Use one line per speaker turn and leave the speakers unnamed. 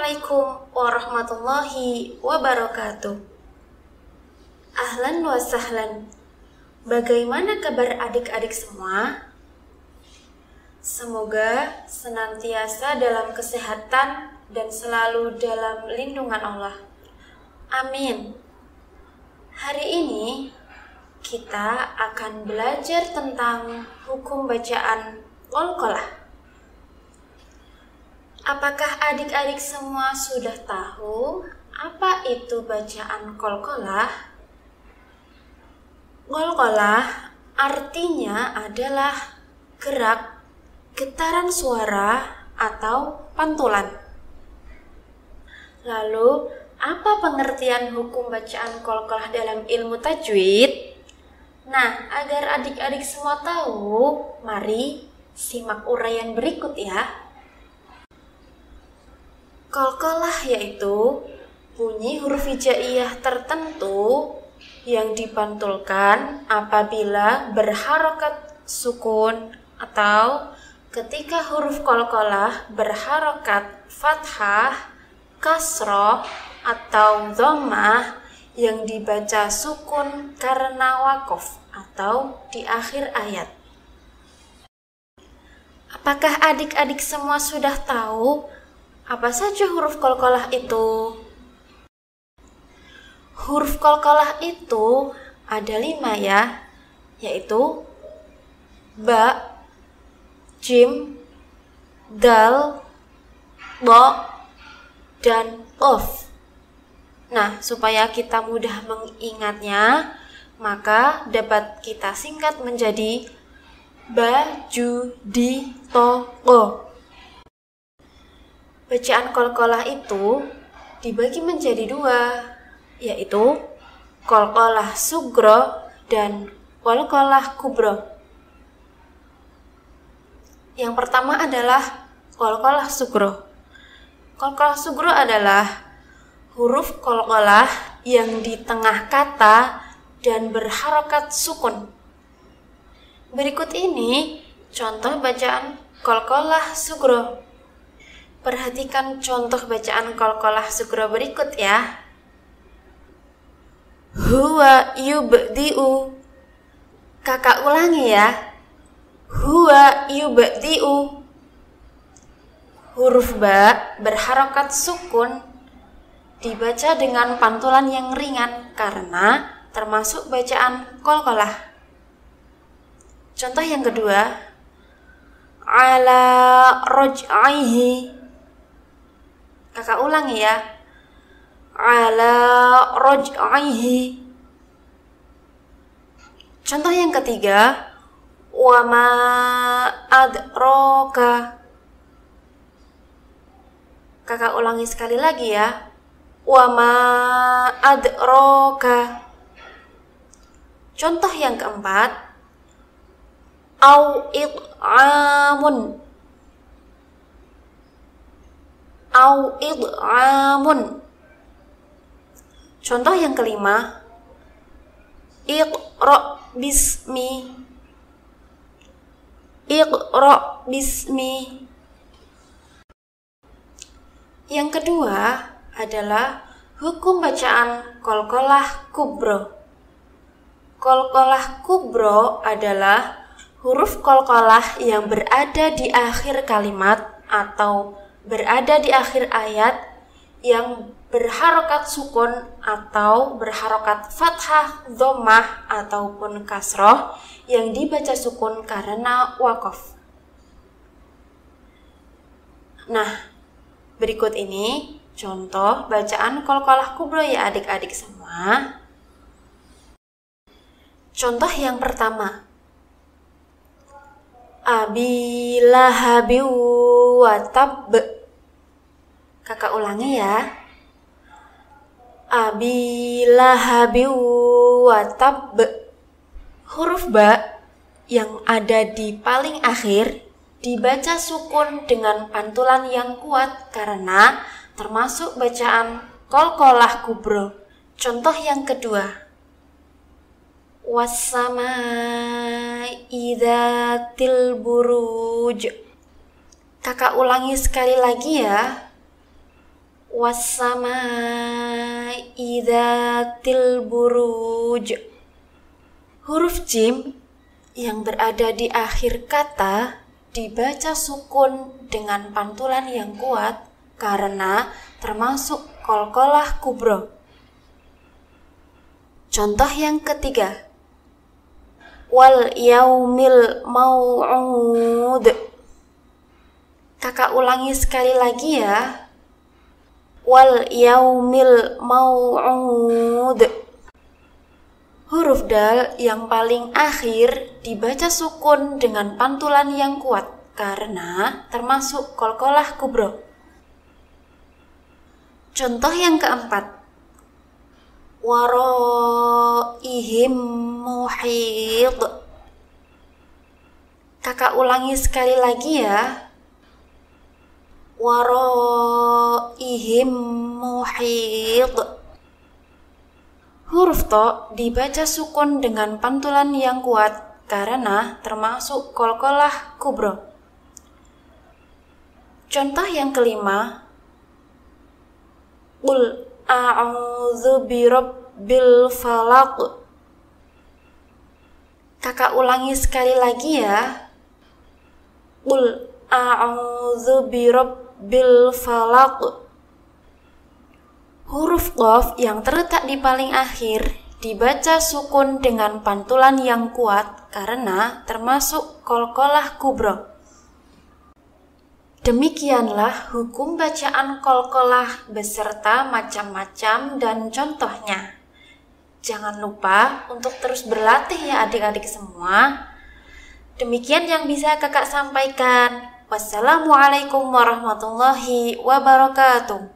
Assalamualaikum warahmatullahi wabarakatuh. Ahlan wa sahlan. Bagaimana kabar adik-adik semua? Semoga senantiasa dalam kesehatan dan selalu dalam lindungan Allah. Amin. Hari ini kita akan belajar tentang hukum bacaan qalqalah. Apakah adik-adik semua sudah tahu apa itu bacaan qalqalah? Qalqalah artinya adalah gerak, getaran suara atau pantulan. Lalu, apa pengertian hukum bacaan qalqalah dalam ilmu tajwid? Nah, agar adik-adik semua tahu, mari simak uraian berikut ya. Qalqalah yaitu bunyi huruf hijaiyah tertentu yang dipantulkan apabila berharokat sukun atau ketika huruf qalqalah berharokat fathah, kasroh, atau dhammah yang dibaca sukun karena wakof atau di akhir ayat. Apakah adik-adik semua sudah tahu apa saja huruf qalqalah itu? Huruf qalqalah itu ada 5 ya, yaitu ba, jim, dal, bo, dan qaf. Nah, supaya kita mudah mengingatnya, maka dapat kita singkat menjadi ba, ju, di, to, ko. Bacaan qalqalah itu dibagi menjadi 2, yaitu qalqalah sugro dan qalqalah kubro. Yang pertama adalah qalqalah sugro. Qalqalah sugro adalah huruf qalqalah yang di tengah kata dan berharokat sukun. Berikut ini contoh bacaan qalqalah sugro. Perhatikan contoh bacaan qalqalah sugro berikut ya. Huwa yubdi'u. Kakak ulangi ya. Huwa yubdi'u. Huruf ba berharokat sukun dibaca dengan pantulan yang ringan karena termasuk bacaan qalqalah. Contoh yang kedua, ala raj'ihi. Kakak ulangi ya. Ala raj'ihi. Contoh yang ketiga, wa ma adraka. Kakak ulangi sekali lagi ya. Wa ma adraka. Contoh yang keempat, au id'amun. Au id'amun. Contoh yang kelima, iqra bismi. Iqra bismi. Yang kedua adalah hukum bacaan qalqalah kubro. Qalqalah kubro adalah huruf qalqalah yang berada di akhir kalimat atau berada di akhir ayat yang berharokat sukun atau berharokat fathah, dhammah, ataupun kasroh yang dibaca sukun karena wakof. Nah, berikut ini contoh bacaan qalqalah kubro ya adik-adik semua. Contoh yang pertama, Abi lahabi wa tab. Kakak ulangi ya. Abi lahabi wa tab. Huruf ba yang ada di paling akhir dibaca sukun dengan pantulan yang kuat karena termasuk bacaan qalqalah kubro. Contoh yang kedua, was-samaa'i dzatil buruj. Kakak ulangi sekali lagi ya. wassama'i dzatil buruj. Huruf jim yang berada di akhir kata dibaca sukun dengan pantulan yang kuat karena termasuk qalqalah kubra. Contoh yang ketiga, wal yaumil mau'ud. Kakak ulangi sekali lagi ya. Wal yaumil mau'ud. Huruf dal yang paling akhir dibaca sukun dengan pantulan yang kuat karena termasuk qalqalah kubra. Contoh yang keempat, waraihim muhid. Kakak ulangi sekali lagi ya. Waraihim muhid. Huruf to dibaca sukun dengan pantulan yang kuat karena termasuk qalqalah kubra. Contoh yang kelima, qul a'udzu birabbil falaq. Kakak ulangi sekali lagi ya. Qul a'udzu birabbil falaq. Huruf qaf yang terletak di paling akhir dibaca sukun dengan pantulan yang kuat karena termasuk qalqalah kubra. Demikianlah hukum bacaan qalqalah beserta macam-macam dan contohnya. Jangan lupa untuk terus berlatih ya adik-adik semua. Demikian yang bisa kakak sampaikan. Wassalamualaikum warahmatullahi wabarakatuh.